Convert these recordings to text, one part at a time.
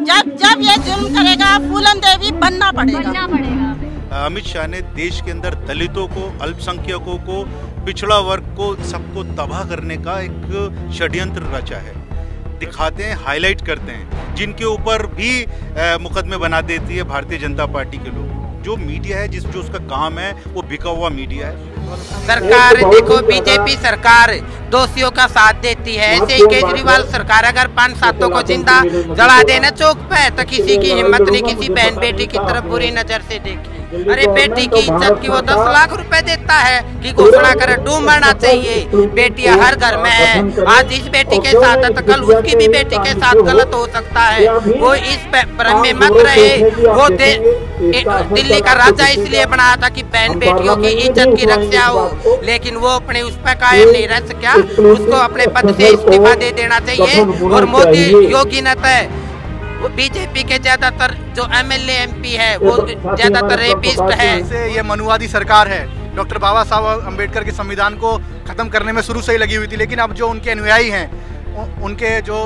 जब जब ये जुल्म करेगा फूलन देवी बनना पड़ेगा। अमित शाह ने देश के अंदर दलितों को, अल्पसंख्यकों को, पिछड़ा वर्ग को, सबको तबाह करने का एक षड्यंत्र रचा है। दिखाते हैं, हाईलाइट करते हैं, जिनके ऊपर भी मुकदमे बना देती है भारतीय जनता पार्टी के लोग। जो मीडिया है, जो उसका काम है, वो बिका हुआ मीडिया है। सरकार देखो, बीजेपी सरकार दोषियों का साथ देती है। ऐसे ही केजरीवाल सरकार अगर 5 सातों को जिंदा जला देना चौक पे तो किसी की हिम्मत नहीं किसी बहन बेटी की तरफ बुरी नजर से देखे। अरे बेटी की इज्जत की वो 10 लाख रुपए देता है कि घोषणा करे डूब मरना चाहिए। बेटियां हर घर में है, आज इस बेटी के साथ है तो कल उसकी भी बेटी के साथ गलत हो सकता है। वो इस भ्रम में मत रहे। वो दिल्ली का राजा इसलिए बनाया था कि बहन बेटियों की इज्जत की रक्षा हो, लेकिन वो अपने उस पर कायम नहीं रह सका। उसको अपने पद से इस्तीफा दे देना चाहिए। और मोदी योगी न तय बीजेपी के ज्यादातर जो एमएलए एमपी है वो ज्यादातर रेपिस्ट है। ये मनुवादी सरकार है। डॉक्टर बाबा साहब अम्बेडकर के संविधान को खत्म करने में शुरू से ही लगी हुई थी, लेकिन अब जो उनके अनुयायी हैं, उनके जो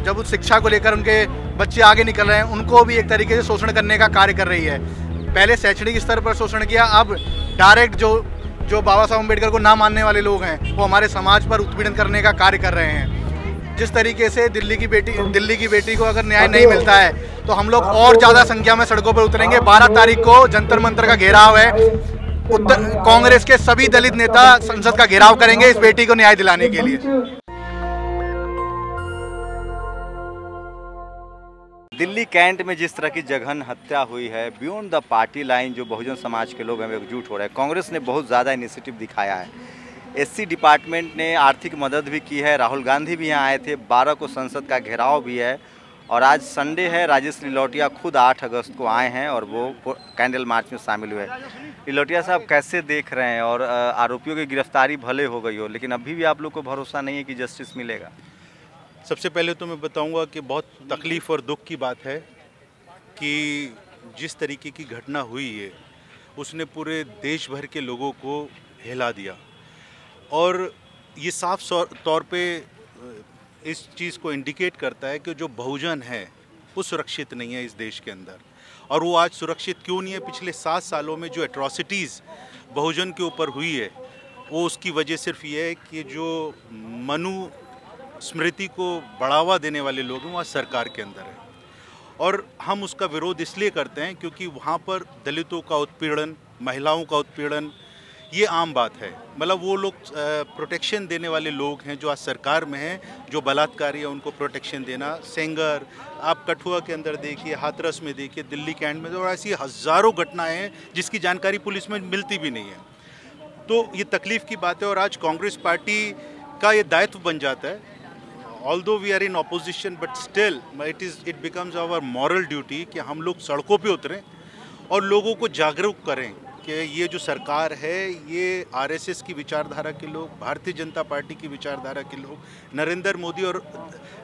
जब उस शिक्षा को लेकर उनके बच्चे आगे निकल रहे हैं, उनको भी एक तरीके से शोषण करने का कार्य कर रही है। पहले शैक्षणिक स्तर पर शोषण किया, अब डायरेक्ट जो बाबा साहब अम्बेडकर को ना मानने वाले लोग हैं वो हमारे समाज पर उत्पीड़न करने का कार्य कर रहे हैं। जिस तरीके से दिल्ली की बेटी को अगर न्याय नहीं मिलता है तो हम लोग और ज़्यादा संख्या में सड़कों पर उतरेंगे। 12 तारीख को जंतर मंतर का घेराव है। कांग्रेस के सभी दलित नेता संसद का घेराव करेंगे इस बेटी को न्याय दिलाने के लिए। दिल्ली कैंट में जिस तरह की जघन हत्या हुई है, बियॉन्ड द पार्टी लाइन जो बहुजन समाज के लोग हैं एकजुट हो रहे हैं। कांग्रेस ने बहुत ज़्यादा इनिशिएटिव दिखाया है। एससी डिपार्टमेंट ने आर्थिक मदद भी की है। राहुल गांधी भी यहाँ आए थे। 12 को संसद का घेराव भी है। और आज संडे है। राजेश लिलोटिया खुद 8 अगस्त को आए हैं और वो कैंडल मार्च में शामिल हुए। लिलोटिया साहब कैसे देख रहे हैं? और आरोपियों की गिरफ्तारी भले हो गई हो, लेकिन अभी भी आप लोग को भरोसा नहीं है कि जस्टिस मिलेगा? सबसे पहले तो मैं बताऊंगा कि बहुत तकलीफ़ और दुख की बात है कि जिस तरीके की घटना हुई है उसने पूरे देश भर के लोगों को हिला दिया। और ये साफ तौर पे इस चीज़ को इंडिकेट करता है कि जो बहुजन है वो सुरक्षित नहीं है इस देश के अंदर। और वो आज सुरक्षित क्यों नहीं है? पिछले 7 सालों में जो एट्रॉसिटीज़ बहुजन के ऊपर हुई है वो उसकी वजह सिर्फ ये है कि जो मनु स्मृति को बढ़ावा देने वाले लोग हैं वो आज सरकार के अंदर है। और हम उसका विरोध इसलिए करते हैं क्योंकि वहाँ पर दलितों का उत्पीड़न, महिलाओं का उत्पीड़न ये आम बात है। मतलब वो लोग प्रोटेक्शन देने वाले लोग हैं जो आज सरकार में हैं, जो बलात्कारी है उनको प्रोटेक्शन देना। सेंगर आप कठुआ के अंदर देखिए, हाथरस में देखिए, दिल्ली कैंट में, और ऐसी हज़ारों घटनाएं हैं जिसकी जानकारी पुलिस में मिलती भी नहीं है। तो ये तकलीफ़ की बात है। और आज कांग्रेस पार्टी का ये दायित्व बन जाता है, although we are in opposition but still it becomes our moral duty कि हम लोग सड़कों पे उतरें और लोगों को जागरूक करें कि ये जो सरकार है ये आरएसएस की विचारधारा के लोग, भारतीय जनता पार्टी की विचारधारा के लोग, नरेंद्र मोदी और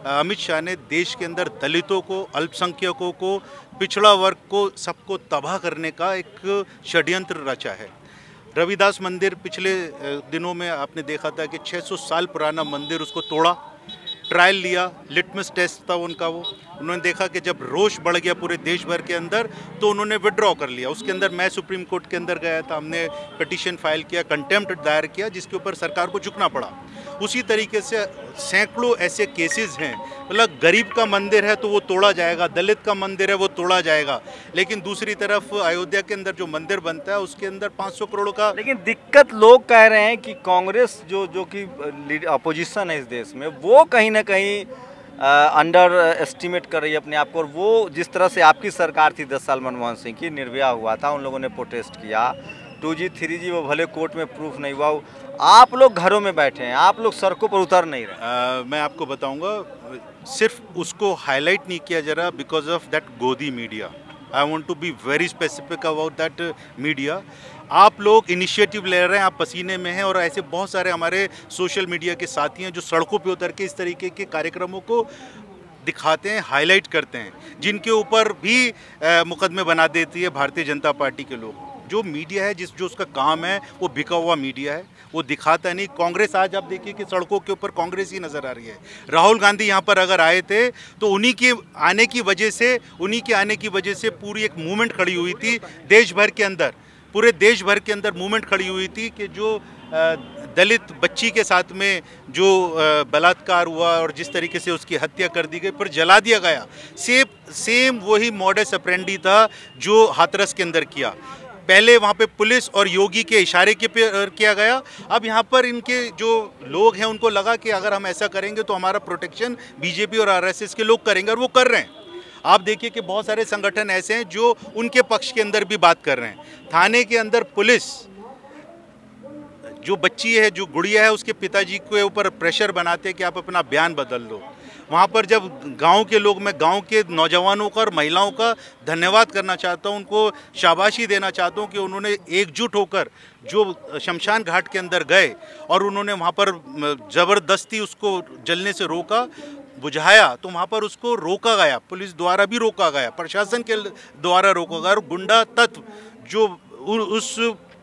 अमित शाह ने देश के अंदर दलितों को, अल्पसंख्यकों को, पिछड़ा वर्ग को, सबको तबाह करने का एक षड्यंत्र रचा है। रविदास मंदिर पिछले दिनों में आपने देखा था कि 600 साल पुराना मंदिर, उसको तोड़ा, ट्रायल लिया, लिटमस टेस्ट था उनका वो। उन्होंने देखा कि जब रोष बढ़ गया पूरे देश भर के अंदर तो उन्होंने विड्रॉ कर लिया। उसके अंदर मैं सुप्रीम कोर्ट के अंदर गया था, हमने पिटीशन फाइल किया, कंटेम्प्ट दायर किया, जिसके ऊपर सरकार को झुकना पड़ा। उसी तरीके से सैकड़ों ऐसे केसेस हैं। मतलब गरीब का मंदिर है तो वो तोड़ा जाएगा, दलित का मंदिर है वो तोड़ा जाएगा, लेकिन दूसरी तरफ अयोध्या के अंदर जो मंदिर बनता है उसके अंदर 500 करोड़ का। लेकिन दिक्कत लोग कह रहे हैं कि कांग्रेस जो कि अपोजिशन है इस देश में, वो कहीं ना कहीं अंडर एस्टिमेट कर रही है अपने आप को। और वो जिस तरह से आपकी सरकार थी 10 साल मनमोहन सिंह की, निर्भया हुआ था, उन लोगों ने प्रोटेस्ट किया, 2G 3G वो भले कोर्ट में प्रूफ नहीं हुआ, आप लोग घरों में बैठे हैं, आप लोग सड़कों पर उतर नहीं रहे। मैं आपको बताऊंगा, सिर्फ उसको हाईलाइट नहीं किया जा रहा because of that godi media. I want to be very specific about that media. आप लोग इनिशिएटिव ले रहे हैं, आप पसीने में हैं, और ऐसे बहुत सारे हमारे सोशल मीडिया के साथी हैं जो सड़कों पे उतर के इस तरीके के कार्यक्रमों को दिखाते हैं, हाईलाइट करते हैं, जिनके ऊपर भी मुकदमे बना देती है भारतीय जनता पार्टी के लोग। जो मीडिया है जो उसका काम है वो बिका हुआ मीडिया है, वो दिखाता नहीं। कांग्रेस आज आप देखिए कि सड़कों के ऊपर कांग्रेस ही नज़र आ रही है। राहुल गांधी यहाँ पर अगर आए थे तो उन्हीं के आने की वजह से पूरी एक मूवमेंट खड़ी हुई थी देश भर के अंदर, पूरे देश भर के अंदर मूवमेंट खड़ी हुई थी कि जो दलित बच्ची के साथ में जो बलात्कार हुआ और जिस तरीके से उसकी हत्या कर दी गई, फिर जला दिया गया, सेम वही मॉडस ऑपरेंडी था जो हाथरस के अंदर किया। पहले वहाँ पे पुलिस और योगी के इशारे के पे किया गया, अब यहाँ पर इनके जो लोग हैं उनको लगा कि अगर हम ऐसा करेंगे तो हमारा प्रोटेक्शन बीजेपी और आरएसएस के लोग करेंगे, और वो कर रहे हैं। आप देखिए कि बहुत सारे संगठन ऐसे हैं जो उनके पक्ष के अंदर भी बात कर रहे हैं। थाने के अंदर पुलिस जो बच्ची है, जो गुड़िया है, उसके पिताजी के ऊपर प्रेशर बनाते हैं कि आप अपना बयान बदल दो। वहाँ पर जब गांव के लोग, मैं गांव के नौजवानों का और महिलाओं का धन्यवाद करना चाहता हूँ, उनको शाबाशी देना चाहता हूँ कि उन्होंने एकजुट होकर जो शमशान घाट के अंदर गए और उन्होंने वहाँ पर ज़बरदस्ती उसको जलने से रोका, बुझाया, तो वहाँ पर उसको रोका गया, पुलिस द्वारा भी रोका गया, प्रशासन के द्वारा रोका गया, और गुंडा तत्व जो उस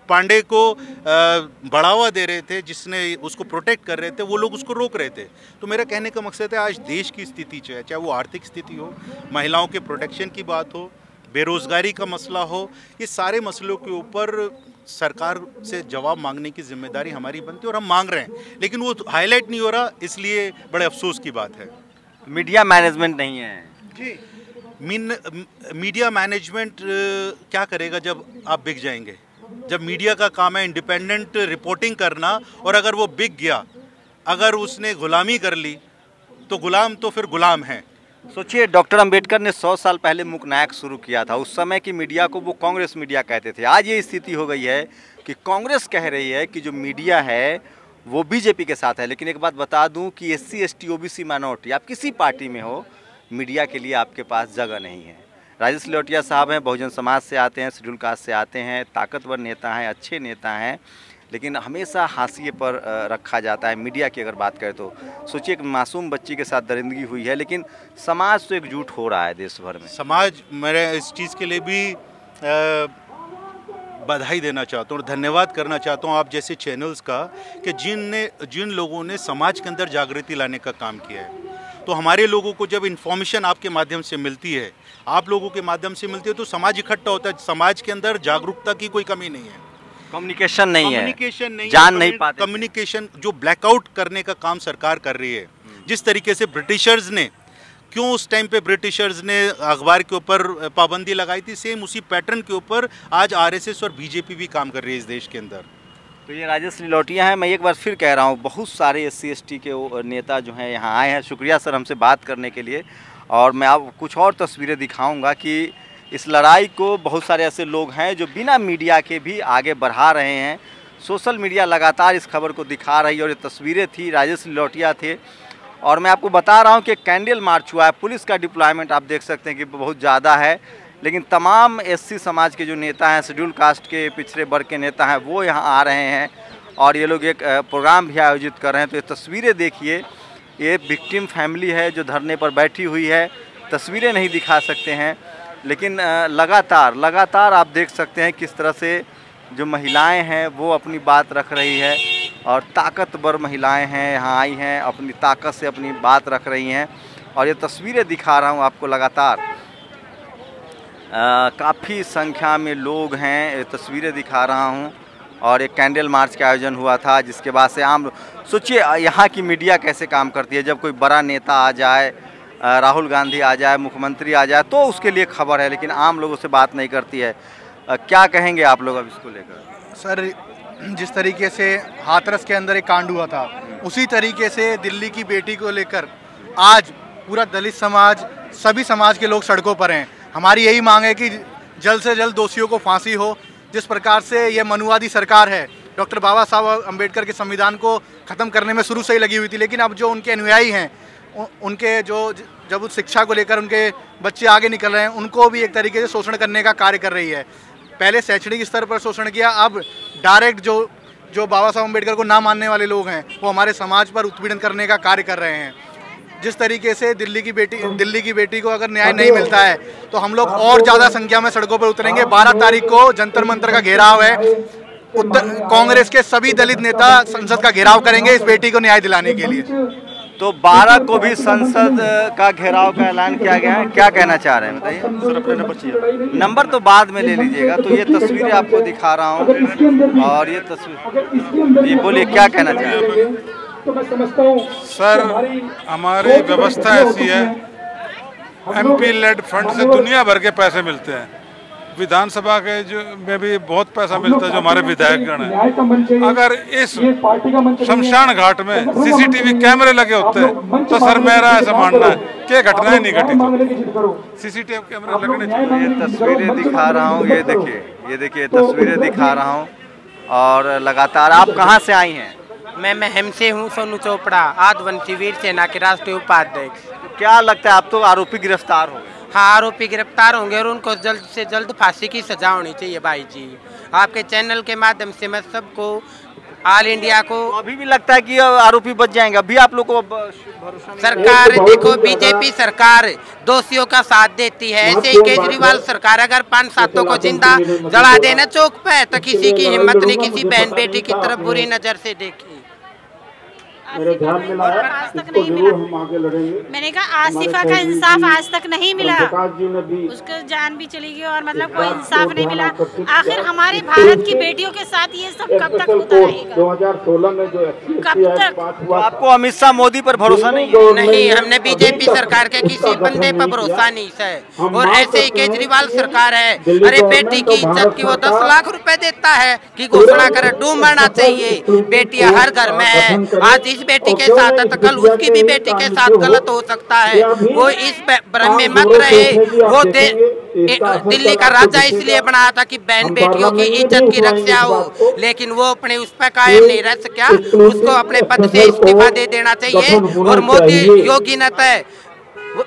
पांडे को बढ़ावा दे रहे थे, जिसने उसको प्रोटेक्ट कर रहे थे, वो लोग उसको रोक रहे थे। तो मेरा कहने का मकसद है आज देश की स्थिति चाहे वो आर्थिक स्थिति हो, महिलाओं के प्रोटेक्शन की बात हो, बेरोज़गारी का मसला हो, ये सारे मसलों के ऊपर सरकार से जवाब मांगने की जिम्मेदारी हमारी बनती है और हम मांग रहे हैं, लेकिन वो हाईलाइट नहीं हो रहा, इसलिए बड़े अफसोस की बात है। मीडिया मैनेजमेंट नहीं है जी। मीडिया मैनेजमेंट क्या करेगा जब आप बिक जाएंगे? जब मीडिया का काम है इंडिपेंडेंट रिपोर्टिंग करना, और अगर वो बिक गया, अगर उसने गुलामी कर ली, तो गुलाम तो फिर गुलाम है। सोचिए, डॉक्टर अंबेडकर ने 100 साल पहले मूकनायक शुरू किया था। उस समय की मीडिया को वो कांग्रेस मीडिया कहते थे। आज ये स्थिति हो गई है कि कांग्रेस कह रही है कि जो मीडिया है वो बीजेपी के साथ है। लेकिन एक बात बता दूं कि SC ST OBC माइनॉरिटी, आप किसी पार्टी में हो, मीडिया के लिए आपके पास जगह नहीं है। राजेश लिलोटिया साहब हैं, बहुजन समाज से आते हैं, शेड्यूल कास्ट से आते हैं, ताकतवर नेता हैं, अच्छे नेता हैं, लेकिन हमेशा हाशिए पर रखा जाता है मीडिया की अगर बात करें तो। सोचिए, एक मासूम बच्ची के साथ दरिंदगी हुई है, लेकिन समाज तो एकजुट हो रहा है देश भर में। समाज, मैं इस चीज़ के लिए भी बधाई देना चाहता हूँ और धन्यवाद करना चाहता हूँ आप जैसे चैनल्स का, कि जिन लोगों ने समाज के अंदर जागृति लाने का काम किया है। तो हमारे लोगों को जब इन्फॉर्मेशन आपके माध्यम से मिलती है, आप लोगों के माध्यम से मिलती है, तो समाज इकट्ठा होता है। समाज के अंदर जागरूकता की कोई कमी नहीं है, कम्युनिकेशन नहीं है, नहीं जान नहीं पाते। कम्युनिकेशन जो ब्लैकआउट करने का काम सरकार कर रही है, जिस तरीके से ब्रिटिशर्स ने, क्यों उस टाइम पे ब्रिटिशर्स ने अखबार के ऊपर पाबंदी लगाई थी, सेम उसी पैटर्न के ऊपर आज आरएसएस और बीजेपी भी काम कर रही है इस देश के अंदर। तो ये राजेश लिलोटिया हैं। मैं एक बार फिर कह रहा हूँ, बहुत सारे SC ST के नेता जो हैं यहाँ आए हैं। शुक्रिया सर हमसे बात करने के लिए। और मैं आपको कुछ और तस्वीरें दिखाऊंगा कि इस लड़ाई को बहुत सारे ऐसे लोग हैं जो बिना मीडिया के भी आगे बढ़ा रहे हैं। सोशल मीडिया लगातार इस खबर को दिखा रही है, और ये तस्वीरें थी, राजेश लिलोटिया थे। और मैं आपको बता रहा हूँ कि कैंडल मार्च हुआ है, पुलिस का डिप्लॉयमेंट आप देख सकते हैं कि बहुत ज़्यादा है, लेकिन तमाम SC समाज के जो नेता हैं, शेड्यूल कास्ट के पिछड़े वर्ग के नेता हैं, वो यहाँ आ रहे हैं और ये लोग एक प्रोग्राम भी आयोजित कर रहे हैं। तो ये तस्वीरें देखिए, ये विक्टिम फैमिली है जो धरने पर बैठी हुई है। तस्वीरें नहीं दिखा सकते हैं, लेकिन लगातार आप देख सकते हैं किस तरह से जो महिलाएं हैं वो अपनी बात रख रही है, और ताकतवर महिलाएं हैं, यहाँ आई हैं, अपनी ताकत से अपनी बात रख रही हैं। और ये तस्वीरें दिखा रहा हूँ आपको लगातार, काफ़ी संख्या में लोग हैं, ये तस्वीरें दिखा रहा हूँ। और एक कैंडल मार्च का आयोजन हुआ था, जिसके बाद से आम, सोचिए यहाँ की मीडिया कैसे काम करती है। जब कोई बड़ा नेता आ जाए, राहुल गांधी आ जाए, मुख्यमंत्री आ जाए, तो उसके लिए खबर है, लेकिन आम लोगों से बात नहीं करती है। क्या कहेंगे आप लोग अब इसको लेकर? सर, जिस तरीके से हाथरस के अंदर एक कांड हुआ था, उसी तरीके से दिल्ली की बेटी को लेकर आज पूरा दलित समाज, सभी समाज के लोग सड़कों पर हैं। हमारी यही मांग है कि जल्द से जल्द दोषियों को फांसी हो। जिस प्रकार से ये मनुवादी सरकार है, डॉक्टर बाबा साहब अम्बेडकर के संविधान को ख़त्म करने में शुरू से ही लगी हुई थी, लेकिन अब जो उनके अनुयायी हैं, उनके जो जब उस शिक्षा को लेकर उनके बच्चे आगे निकल रहे हैं, उनको भी एक तरीके से शोषण करने का कार्य कर रही है। पहले शैक्षणिक स्तर पर शोषण किया, अब डायरेक्ट जो बाबा साहब अम्बेडकर को ना मानने वाले लोग हैं, वो हमारे समाज पर उत्पीड़न करने का कार्य कर रहे हैं। जिस तरीके से दिल्ली की बेटी को अगर न्याय नहीं मिलता है तो हम लोग और ज़्यादा संख्या में सड़कों पर उतरेंगे। 12 तारीख को जंतर मंतर का घेराव है। कांग्रेस के सभी दलित नेता संसद का घेराव करेंगे इस बेटी को न्याय दिलाने के लिए। तो 12 को भी संसद का घेराव का ऐलान किया गया है, क्या कहना चाह रहे हैं बताइए? सर अपने नंबर चाहिए। नंबर तो बाद में ले लीजिएगा। तो ये तस्वीरें आपको दिखा रहा हूँ और ये तस्वीर, ये बोलिए क्या कहना चाह रहे हैं? सर हमारी व्यवस्था ऐसी है, MP लेड फंड से दुनिया भर के पैसे मिलते हैं। विधानसभा के जो में भी बहुत पैसा मिलता है जो हमारे विधायकगण हैं। अगर इस शमशान घाट में CCTV कैमरे लगे होते हैं तो सर मेरा ऐसा मानना है कि घटनाएं नहीं घटी। CCTV कैमरे लगने चाहिए। ये तस्वीरें दिखा रहा हूँ, ये देखिए तस्वीरें दिखा रहा हूँ। और लगातार आप कहाँ से आई हैं? मैं महम से हूँ, सोनू चोपड़ा, आदिवासी वीर सेना के राष्ट्रीय उपाध्यक्ष। क्या लगता है, आप तो आरोपी गिरफ्तार हो गए? हाँ, आरोपी गिरफ्तार होंगे और उनको जल्द से जल्द फांसी की सजा होनी चाहिए भाई जी। आपके चैनल के माध्यम से मैं सबको, ऑल इंडिया को, तो अभी भी लगता है कि आरोपी बच जाएंगे? अभी आप लोग को भरोसा नहीं? सरकार देखो, बीजेपी सरकार दोषियों का साथ देती है। ऐसे ही केजरीवाल सरकार अगर 5 सातों को जिंदा जला देना चौक पे तो किसी की हिम्मत नहीं किसी बहन बेटी की तरफ बुरी नजर से देखी। मेरे ध्यान में लाया, आज तक इसको नहीं जरूर मिला। हम आगे लड़ेंगे। मैंने कहा आसिफा का इंसाफ आज तक नहीं मिला, प्रकाश जी ने भी उसका जान भी चली गई और मतलब कोई इंसाफ नहीं मिला। आखिर हमारे भारत की बेटियों के साथ ये सब कब तक होता रहेगा? 2016 में जो कब तक? पास हुआ, आपको अमित शाह मोदी पर भरोसा नहीं है? नहीं, हमने बीजेपी सरकार के किसी बंदे पर भरोसा नहीं है। और ऐसे ही केजरीवाल सरकार है, अरे बेटी की इज्जत की वो 10 लाख रुपए देता है कि घोषणा करे डूबना चाहिए, बेटियां हर घर में है। आज इस बेटी के साथ तो कल उसकी भी बेटी के साथ गलत हो सकता है। वो इस भ्रम में मत रहे। वो दिल्ली का राजा इसलिए बनाया था कि बहन बेटियों की इज्जत की रक्षा हो, लेकिन वो अपने उस पर कायम नहीं रह सका। उसको अपने पद से इस्तीफा दे देना चाहिए। और मोदी योगी न तय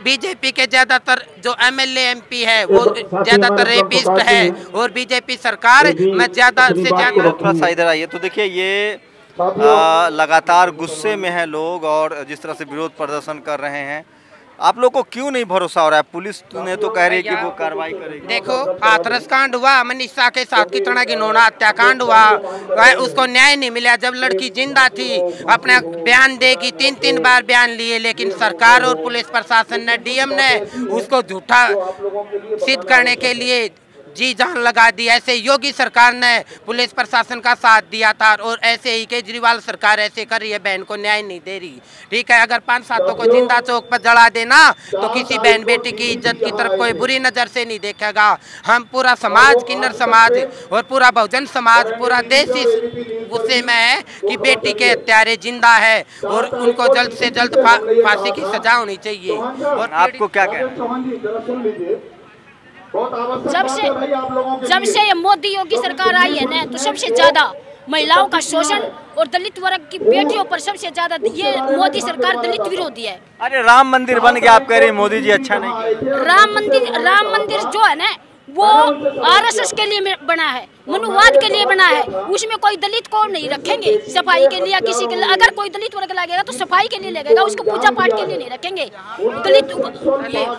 बीजेपी के ज्यादातर जो MLA MP है वो ज्यादातर रेपिस्ट है। और बीजेपी सरकार में ज्यादा से ज्यादा, थोड़ा सा इधर आइए। तो देखिए ये लगातार गुस्से में हैं लोग और जिस तरह से विरोध प्रदर्शन कर रहे हैं। आप लोग को क्यों नहीं भरोसा हो रहा है? पुलिस ने तो कह रही है कि वो कार्रवाई करेगी। देखो, हाथरस कांड हुआ, मनीषा के साथ कितना घिनौना हत्याकांड हुआ, उसको न्याय नहीं मिला। जब लड़की जिंदा थी अपना बयान देगी, 3 बार बयान लिए, लेकिन सरकार और पुलिस प्रशासन ने, DM ने उसको झूठा सिद्ध करने के लिए जी जान लगा दी। ऐसे योगी सरकार ने पुलिस प्रशासन का साथ दिया था और ऐसे ही केजरीवाल सरकार ऐसे कर रही है, बहन को न्याय नहीं दे रही। ठीक है, अगर 5 सातों को जिंदा चौक पर जला देना तो किसी बहन बेटी की इज्जत की तरफ कोई बुरी नज़र से नहीं देखेगा। हम पूरा समाज, किन्नर समाज और पूरा बहुजन समाज, पूरा देश इस गुस्से में है कि बेटी के हत्यारे जिंदा है और उनको जल्द से जल्द फांसी की सजा होनी चाहिए। और आपको क्या कहना है? जब से ये मोदी योगी सरकार आई है ना, तो सबसे ज्यादा महिलाओं का शोषण और दलित वर्ग की बेटियों पर सबसे ज्यादा ये मोदी सरकार दलित विरोधी है। अरे राम मंदिर बन गया, आप कह रहे हैं मोदी जी अच्छा नहीं? राम मंदिर जो है ना वो RSS के लिए बना है, मनुवाद के लिए बना है। उसमें कोई दलित को नहीं रखेंगे सफाई के लिए, किसी के लिए। अगर कोई दलित वर्ग लगेगा तो सफाई के लिए लगेगा, उसको पूजा पाठ के लिए नहीं रखेंगे। दलित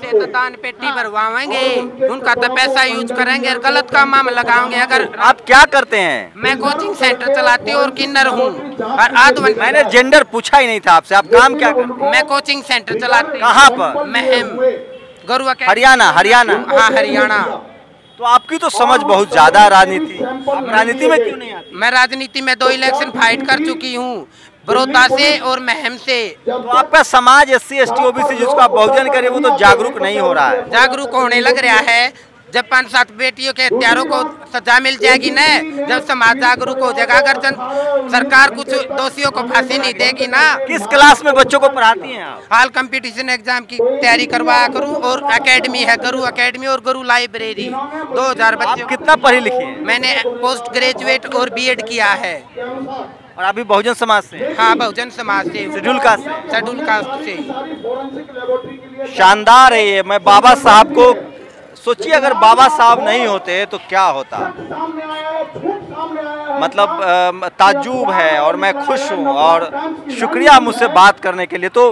से तो दान पेटी भरवाएंगे, उनका तो पैसा यूज करेंगे और गलत काम में लगाएंगे। अगर आप क्या करते हैं? मैं कोचिंग सेंटर चलाती हूँ और किन्नर हूँ। और मैंने जेंडर पूछा ही नहीं था आपसे, आप काम क्या करते हैं? मैं कोचिंग सेंटर चलाती हूँ। कहाँ पर? महम, गरुआ। हरियाणा? हाँ, हरियाणा। तो आपकी तो समझ बहुत ज्यादा राजनीति, आप राजनीति में क्यों नहीं आते? मैं राजनीति में 2 इलेक्शन फाइट कर चुकी हूँ, बड़ौदा से और महम से। तो आपका समाज SC ST OBC जिसको आप बहुजन करें वो तो जागरूक नहीं हो रहा है। जागरूक होने लग रहा है। जब 5-7 बेटियों के हत्यारों को सजा मिल जाएगी ना, जब समाज जागरूक हो जाएगा। अगर सरकार कुछ दोषियों को फांसी नहीं देगी ना। किस क्लास में बच्चों को पढ़ाती हैं आप? हाल कंपटीशन एग्जाम की तैयारी करवाया करूँ और एकेडमी है, गुरु एकेडमी और गुरु लाइब्रेरी। 2000 बच्चे। कितना पढ़ी लिखी हैं? मैंने पोस्ट ग्रेजुएट और BEd किया है। और अभी बहुजन समाज से? हाँ, बहुजन समाज से, शेड्यूल कास्ट से। शेड्यूल कास्ट से। शानदार है ये। मैं बाबा साहब को सोचिए, अगर बाबा साहब नहीं होते तो क्या होता। मतलब ताज्जुब है और मैं खुश हूँ और शुक्रिया मुझसे बात करने के लिए। तो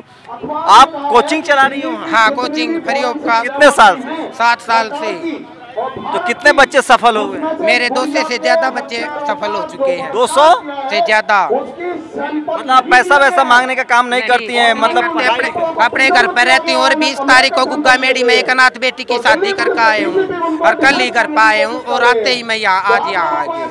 आप कोचिंग चला रही हो? हाँ, कोचिंग फ्री ऑफ कॉस्ट। कितने साल से? 7 साल से। तो कितने बच्चे सफल हो गए? मेरे 200 से ज्यादा बच्चे सफल हो चुके हैं। 200 से ज्यादा। मतलब आप पैसा वैसा मांगने का काम नहीं करती हैं? मतलब अपने घर पर रहती हूँ और 20 तारीख को गुग्गा मेड़ी में एक अनाथ बेटी की शादी करके आए हूँ और कल ही घर पर आए हूँ और आते ही मैं आज यहाँ आ गई।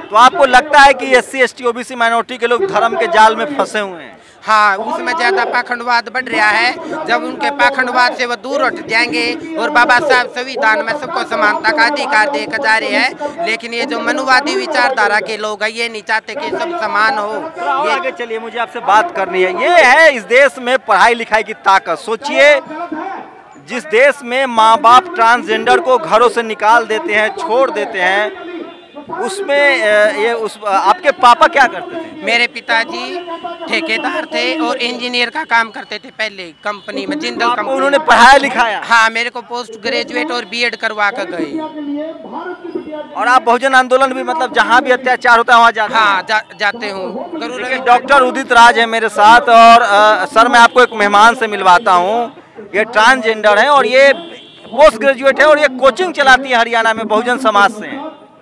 तो आपको लगता है कि SC ST OBC माइनॉरिटी के लोग धर्म के जाल में फंसे हुए हैं? हाँ, उसमें ज्यादा पाखंडवाद बढ़ रहा है। जब उनके पाखंडवाद से वो दूर हट जाएंगे और बाबा साहब संविधान में सबको समानता का अधिकार देकर जा रहे हैं, लेकिन ये जो मनुवादी विचारधारा के लोग हैं ये नहीं चाहते कि सब समान हो। ये आगे चलिए, मुझे आपसे बात करनी है। ये है इस देश में पढ़ाई लिखाई की ताकत। सोचिए, जिस देश में माँ बाप ट्रांसजेंडर को घरों से निकाल देते हैं, छोड़ देते हैं, उसमें आपके पापा क्या करते थे? मेरे पिताजी ठेकेदार थे और इंजीनियर का काम करते थे पहले कंपनी में, जिंदल कंपनी। उन्होंने पढ़ाया लिखाया? हाँ, मेरे को पोस्ट ग्रेजुएट और BEd करवा कर गए। और आप बहुजन आंदोलन भी, मतलब जहाँ भी अत्याचार होता है वहाँ जाते? हाँ, जाते हूँ। डॉक्टर उदित राज है मेरे साथ और सर मैं आपको एक मेहमान से मिलवाता हूँ। ये ट्रांसजेंडर है और ये पोस्ट ग्रेजुएट है और ये कोचिंग चलाती है हरियाणा में, बहुजन समाज से।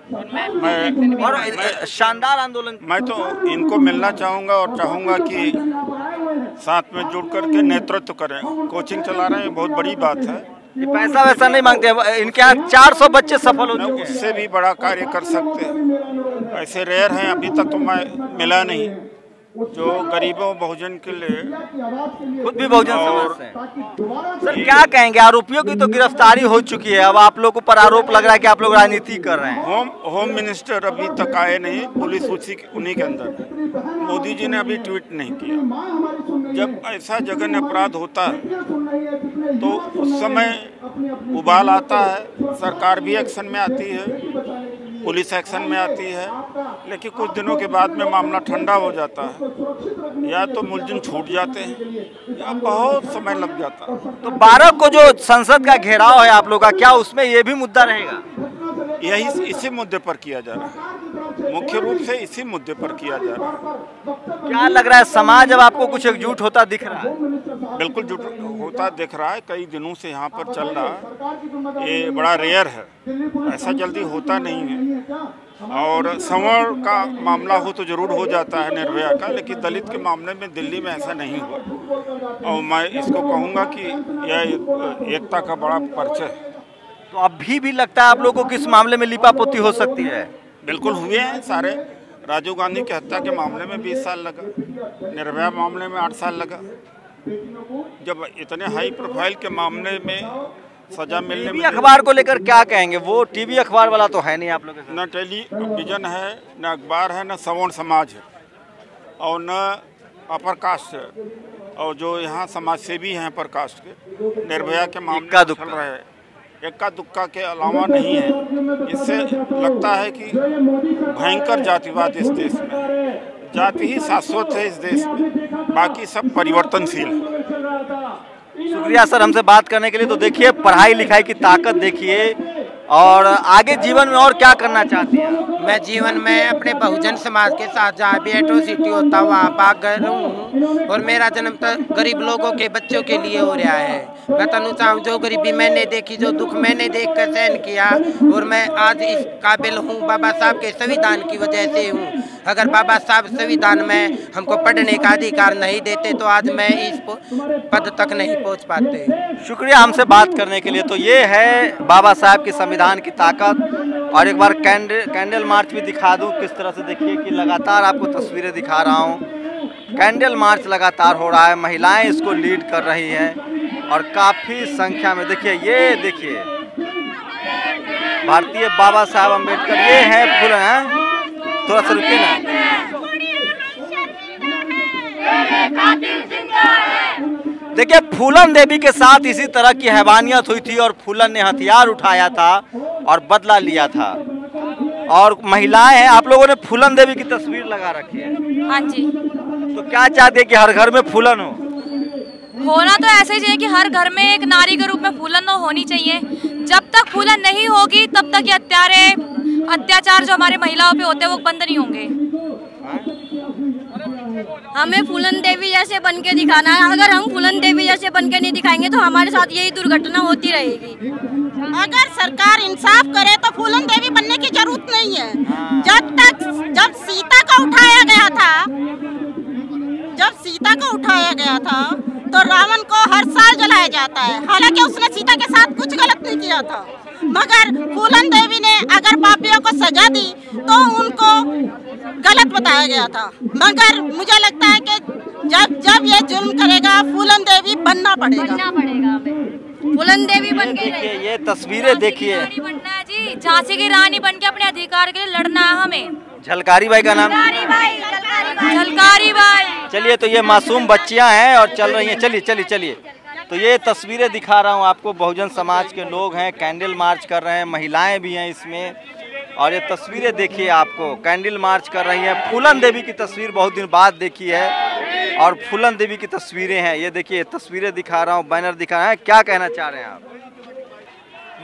और शानदार आंदोलन। मैं तो इनको मिलना चाहूँगा और चाहूँगा कि साथ में जुड़ करके नेतृत्व करें। कोचिंग चला रहे हैं, बहुत बड़ी बात है। ये पैसा वैसा नहीं मांगते हैं। इनके यहाँ 400 बच्चे सफल हो चुके हैं। उससे भी बड़ा कार्य कर सकते हैं। ऐसे रेयर हैं, अभी तक तो मैं मिला नहीं, जो गरीबों बहुजन के लिए खुद भी बहुजन समाज से। सर क्या कहेंगे, आरोपियों की तो गिरफ्तारी हो चुकी है, अब आप लोगों पर आरोप लग रहा है कि आप लोग राजनीति कर रहे हैं। होम मिनिस्टर अभी तक आए नहीं, पुलिस उन्हीं के अंदर। मोदी जी ने अभी ट्वीट नहीं किया। जब ऐसा जघन्य अपराध होता है तो उस समय उबाल आता है, सरकार भी एक्शन में आती है, पुलिस एक्शन में आती है, लेकिन कुछ दिनों के बाद में मामला ठंडा हो जाता है, या तो मुलजिम छूट जाते हैं या बहुत समय लग जाता है। तो 12 को जो संसद का घेराव है आप लोग का, क्या उसमें ये भी मुद्दा रहेगा? यही इसी मुद्दे पर किया जा रहा है, मुख्य रूप से इसी मुद्दे पर किया जा रहा है। क्या लग रहा है, समाज अब आपको कुछ एकजुट होता दिख रहा है? बिल्कुल जुट होता दिख रहा है, कई दिनों से यहाँ पर चल रहा है। ये बड़ा रेयर है, ऐसा जल्दी होता नहीं है। और सवर्ण का मामला हो तो जरूर हो जाता है, निर्भया का, लेकिन दलित के मामले में दिल्ली में ऐसा नहीं हुआ। और मैं इसको कहूँगा कि यह एकता का बड़ा परिचय है। तो अभी भी लगता है आप लोगों को किस मामले में लिपापोती हो सकती है? बिल्कुल हुए हैं सारे। राजीव गांधी की हत्या के मामले में 20 साल लगा, निर्भया मामले में 8 साल लगा। जब इतने हाई प्रोफाइल के मामले में सजा मिलने में। अखबार को लेकर क्या कहेंगे? वो टीवी अखबार वाला तो है नहीं आप लोग? न टेलीविजन है, न अखबार है, न सवर्ण समाज है और न अपर कास्ट है, और जो यहाँ समाज सेवी हैं अपर कास्ट के, निर्भया के मामले चल रहे हैं, इक्का दुक्का के अलावा नहीं है। इससे लगता है कि भयंकर जातिवाद इस देश में है। जाति ही शाश्वत है इस देश में, बाकी सब परिवर्तनशील है। शुक्रिया सर हमसे बात करने के लिए। तो देखिए, पढ़ाई लिखाई की ताकत देखिए, और आगे जीवन में और क्या करना चाहती हैं? मैं जीवन में अपने बहुजन समाज के साथ जहाँ भी एट्रोसिटी होता वहाँ भाग गए हूँ, और मेरा जन्म तो गरीब लोगों के बच्चों के लिए हो रहा है। मैं तनुचा जो गरीबी मैंने देखी, जो दुख मैंने देख कर सहन किया, और मैं आज इस काबिल हूँ बाबा साहब के संविधान की वजह से हूँ। अगर बाबा साहब संविधान में हमको पढ़ने का अधिकार नहीं देते तो आज मैं इस पद तक नहीं पहुँच पाते। शुक्रिया हमसे बात करने के लिए। तो ये है बाबा साहब की संविधान की ताकत। और एक बार कैंडल मार्च भी दिखा दूं किस तरह से। देखिए कि लगातार आपको तस्वीरें दिखा रहा हूं, कैंडल मार्च लगातार हो रहा है, महिलाएं इसको लीड कर रही हैं और काफ़ी संख्या में। देखिए, ये देखिए भारतीय बाबा साहब अम्बेडकर, ये है फूलन है। थोड़ा सा रुकिए ना। देखिए, फूलन देवी के साथ इसी तरह की हैवानियत हुई थी और फूलन ने हथियार उठाया था और बदला लिया था। और महिलाएं हैं, आप लोगों ने फूलन देवी की तस्वीर लगा रखी है। हाँ जी। तो क्या चाहते हैं कि हर घर में फूलन हो? होना तो ऐसे ही चाहिए कि हर घर में एक नारी के रूप में फूलन होनी चाहिए। जब तक फूलन नहीं होगी तब तक ये अत्याचार जो हमारे महिलाओं पे होते हैं वो बंद नहीं होंगे। हमें फूलन देवी जैसे बन के दिखाना है। अगर हम फूलन देवी जैसे बन के नहीं दिखाएंगे तो हमारे साथ यही दुर्घटना होती रहेगी। अगर सरकार इंसाफ करे तो फूलन देवी बनने की जरूरत नहीं है। जब सीता को उठाया गया था तो रावण को हर साल जलाया जाता है, हालांकि उसने सीता के साथ कुछ गलत नहीं किया था। मगर फूलन देवी ने अगर पापियों को सजा दी तो उनको गलत बताया गया था। मगर मुझे लगता है कि जब ये जुल्म करेगा फूलन देवी बनना पड़ेगा फूलन देवी बन के। देखिए ये तस्वीरें देखिए, बनना है जी, झांसी की रानी बन के अपने अधिकार के लिए लड़ना है हमें। झलकारी बाई का नाम, झलकारी बाई। चलिए तो ये मासूम बच्चियां हैं और चल रही हैं। चलिए तो ये तस्वीरें दिखा रहा हूँ आपको, बहुजन समाज के लोग हैं, कैंडल मार्च कर रहे हैं, महिलाएं भी हैं इसमें। और ये तस्वीरें देखिए, आपको कैंडल मार्च कर रही हैं। फूलन देवी की तस्वीर बहुत दिन बाद देखी है और फूलन देवी की तस्वीरें हैं। ये देखिए तस्वीरें दिखा रहा हूँ, बैनर दिखा रहे हैं। क्या कहना चाह रहे हैं आप?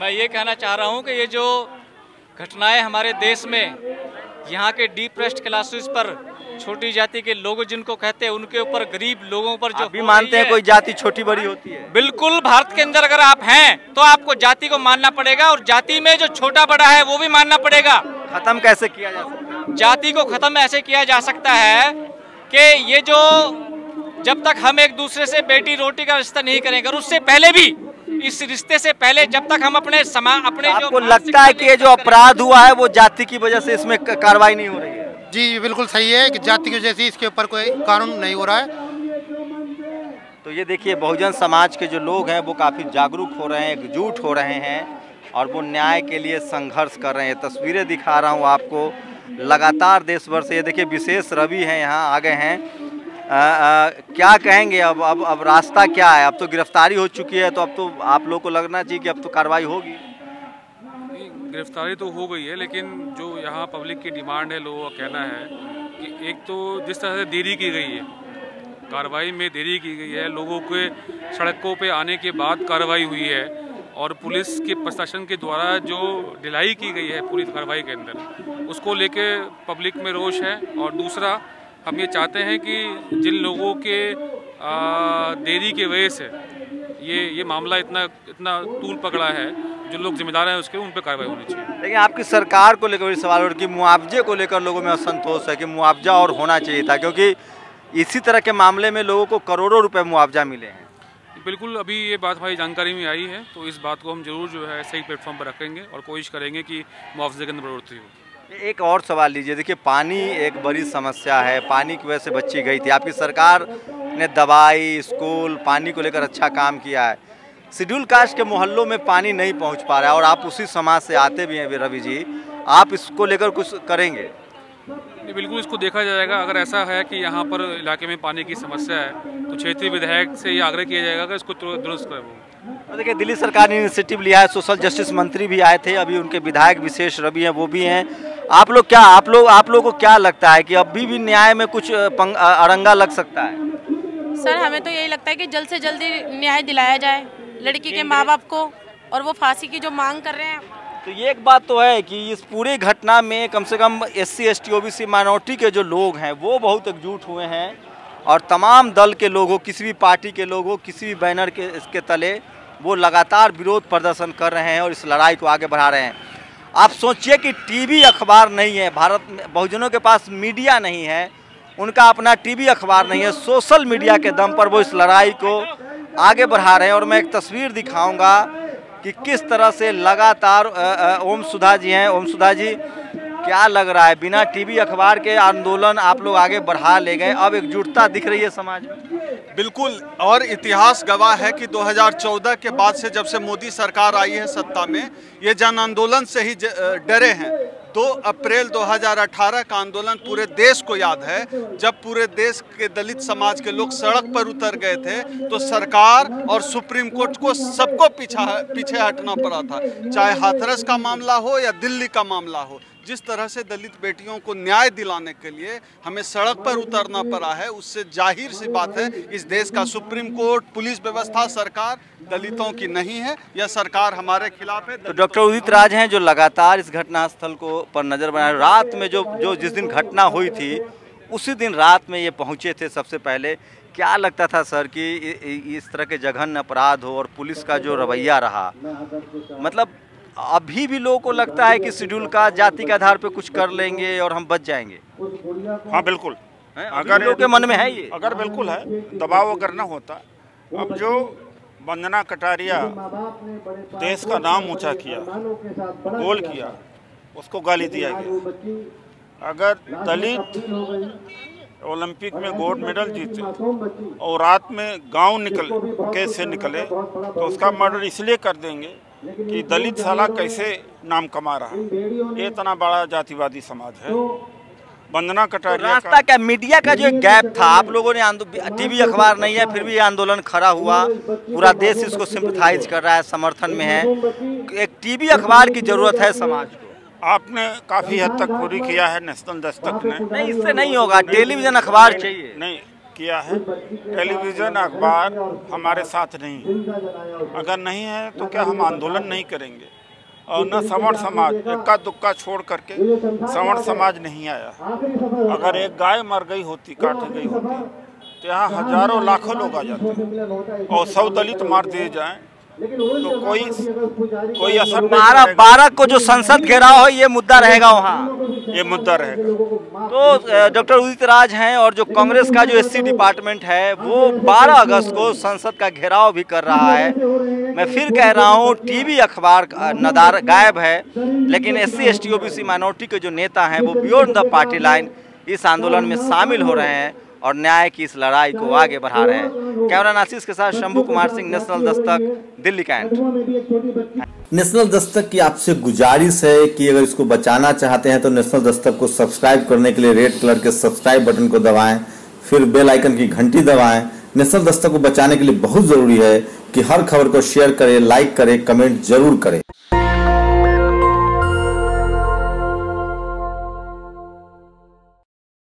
मैं ये कहना चाह रहा हूँ कि ये जो घटनाएं हमारे देश में यहाँ के डिप्रेस्ड क्लासेस पर, छोटी जाति के लोग जिनको कहते हैं, उनके ऊपर, गरीब लोगों पर जो भी मानते हैं कोई जाति छोटी बड़ी होती है। बिल्कुल, भारत के अंदर अगर आप हैं तो आपको जाति को मानना पड़ेगा और जाति में जो छोटा बड़ा है वो भी मानना पड़ेगा। खत्म कैसे किया जा सकता है? जाति को खत्म ऐसे किया जा सकता है कि ये जो, जब तक हम एक दूसरे से बेटी रोटी का रिश्ता नहीं करेंगे और उससे पहले भी, इस रिश्ते से पहले जब तक हम अपने आपको लगता है कि ये जो अपराध हुआ है वो जाति की वजह से इसमें कार्रवाई नहीं हो रही है? जी बिल्कुल सही है कि जाति की वजह से इसके ऊपर कोई कानून नहीं हो रहा है। तो ये देखिए बहुजन समाज के जो लोग हैं वो काफ़ी जागरूक हो रहे हैं, एकजुट हो रहे हैं और वो न्याय के लिए संघर्ष कर रहे हैं। तस्वीरें दिखा रहा हूँ आपको लगातार देश भर से। ये देखिए विशेष रवि हैं, यहाँ आ गए हैं। क्या कहेंगे अब रास्ता क्या है? अब तो गिरफ्तारी हो चुकी है, तो अब तो आप लोग को लगना चाहिए कि अब तो कार्रवाई होगी। गिरफ्तारी तो हो गई है, लेकिन जो यहाँ पब्लिक की डिमांड है, लोगों का कहना है कि एक तो जिस तरह से देरी की गई है, कार्रवाई में देरी की गई है, लोगों के सड़कों पे आने के बाद कार्रवाई हुई है और पुलिस के प्रशासन के द्वारा जो ढिलाई की गई है पूरी कार्रवाई के अंदर, उसको लेके पब्लिक में रोष है। और दूसरा, हम ये चाहते हैं कि जिन लोगों के देरी की वजह से ये मामला इतना तूल पकड़ा है, जो लोग जिम्मेदार हैं उसके उन पर कार्रवाई होनी चाहिए। लेकिन आपकी सरकार को लेकर सवाल और कि मुआवजे को लेकर लोगों में असंतोष है कि मुआवजा और होना चाहिए था, क्योंकि इसी तरह के मामले में लोगों को करोड़ों रुपए मुआवजा मिले हैं। बिल्कुल, अभी ये बात हमारी जानकारी में आई है, तो इस बात को हम जरूर जो है सही प्लेटफॉर्म पर रखेंगे और कोशिश करेंगे कि मुआवजे के अंदर बढ़ोतरी हो। एक और सवाल लीजिए, देखिए पानी एक बड़ी समस्या है, पानी की वजह से बच्ची गई थी। आपकी सरकार ने दवाई, स्कूल, पानी को लेकर अच्छा काम किया है। शेड्यूल कास्ट के मोहल्लों में पानी नहीं पहुंच पा रहा है और आप उसी समाज से आते भी हैं रवि जी, आप इसको लेकर कुछ करेंगे? बिल्कुल, इसको देखा जाएगा। अगर ऐसा है कि यहाँ पर इलाके में पानी की समस्या है तो क्षेत्रीय विधायक से ये आग्रह किया जाएगा कि इसको दुरुस्त करें। देखिए दिल्ली सरकार ने इनिशिएटिव लिया है, सोशल जस्टिस मंत्री भी आए थे, अभी उनके विधायक विशेष रवि हैं, वो भी हैं। आप लोग को क्या लगता है कि अभी भी न्याय में कुछ अड़ंगा लग सकता है? सर, हमें तो यही लगता है कि जल्द से जल्द न्याय दिलाया जाए लड़की के माँ बाप को, और वो फांसी की जो मांग कर रहे हैं। तो ये एक बात तो है कि इस पूरी घटना में कम से कम SC, ST, OBC माइनॉरिटी के जो लोग हैं वो बहुत एकजुट हुए हैं और तमाम दल के लोग हो, किसी भी पार्टी के लोग हो, किसी भी बैनर के इसके तले वो लगातार विरोध प्रदर्शन कर रहे हैं और इस लड़ाई को आगे बढ़ा रहे हैं। आप सोचिए कि टीवी अखबार नहीं है भारत में, बहुजनों के पास मीडिया नहीं है, उनका अपना टीवी अखबार नहीं है, सोशल मीडिया के दम पर वो इस लड़ाई को आगे बढ़ा रहे हैं। और मैं एक तस्वीर दिखाऊंगा कि किस तरह से लगातार ओम सुधा जी हैं। ओम सुधा जी, क्या लग रहा है, बिना टीवी अखबार के आंदोलन आप लोग आगे बढ़ा ले गए, अब एकजुटता दिख रही है समाज में? बिल्कुल, और इतिहास गवाह है कि 2014 के बाद से, जब से मोदी सरकार आई है सत्ता में, ये जन आंदोलन से ही डरे हैं। 2 अप्रैल 2018 का आंदोलन पूरे देश को याद है, जब पूरे देश के दलित समाज के लोग सड़क पर उतर गए थे तो सरकार और सुप्रीम कोर्ट को सबको पीछे हटना पड़ा था, चाहे हाथरस का मामला हो या दिल्ली का मामला हो। जिस तरह से दलित बेटियों को न्याय दिलाने के लिए हमें सड़क पर उतरना पड़ा है, उससे जाहिर सी बात है इस देश का सुप्रीम कोर्ट, पुलिस व्यवस्था, सरकार दलितों की नहीं है, यह सरकार हमारे खिलाफ है। तो डॉक्टर उदित राज हैं जो लगातार इस घटनास्थल को पर नज़र बनाए। रात में जो जिस दिन घटना हुई थी उसी दिन रात में ये पहुँचे थे सबसे पहले। क्या लगता था सर कि इस तरह के जघन्य अपराध हो और पुलिस का जो रवैया रहा, मतलब अभी भी लोगों को लगता है कि शेड्यूल का जाति के आधार पे कुछ कर लेंगे और हम बच जाएंगे? हाँ बिल्कुल, अगर लोगों के मन में है ये, अगर बिल्कुल है, दबाव अगर ना होता। अब जो वंदना कटारिया देश का नाम ऊंचा किया, गोल किया, उसको गाली दिया गया। अगर दलित ओलंपिक में गोल्ड मेडल जीते और रात में गांव निकले तो उसका मर्डर इसलिए कर देंगे कि दलित साला कैसे नाम कमा रहा है। ये इतना बड़ा जातिवादी समाज है। वंदना कटारिया रास्ता क्या, मीडिया का जो एक गैप था, आप लोगों ने टीवी अखबार नहीं है फिर भी ये आंदोलन खड़ा हुआ, पूरा देश इसको सिंपैथाइज कर रहा है, समर्थन में है। एक टीवी अखबार की जरूरत है समाज को। आपने काफी हद तक पूरी किया है नेशनल दस्तक ने। नहीं, इससे नहीं होगा, टेलीविजन अखबार चाहिए। नहीं किया है, टेलीविजन अखबार हमारे साथ नहीं। अगर नहीं है तो क्या हम आंदोलन नहीं करेंगे? और न सवर्ण समाज, इक्का दुक्का छोड़ करके सवर्ण समाज नहीं आया। अगर एक गाय मर गई होती, काटी गई होती, तो यहाँ हजारों लाखों लोग आ जाते और 100 दलित मार दिए जाएं तो कोई असर नहीं। 12 को जो संसद घेराव हो, ये मुद्दा रहेगा वहाँ, ये मुद्दा रहेगा। तो डॉक्टर उदित राज हैं और जो कांग्रेस का जो एससी डिपार्टमेंट है वो 12 अगस्त को संसद का घेराव भी कर रहा है। मैं फिर कह रहा हूँ, टीवी अखबार नदार गायब है, लेकिन एससी एसटी ओबीसी माइनॉरिटी के जो नेता हैं वो बियॉन्ड द पार्टी लाइन इस आंदोलन में शामिल हो रहे हैं और न्याय की इस लड़ाई को आगे बढ़ा रहे हैं। कैमरा आशीष के साथ Shambhu Kumar Singh, national Dastak, Delhi cantt. National Dastak की आपसे गुजारिश है कि अगर इसको बचाना चाहते हैं तो नेशनल दस्तक को सब्सक्राइब करने के लिए रेड कलर के सब्सक्राइब बटन को दबाएं, फिर बेल आइकन की घंटी दबाएं। नेशनल दस्तक को बचाने के लिए बहुत जरूरी है कि हर खबर को शेयर करें, लाइक करें, कमेंट जरूर करें।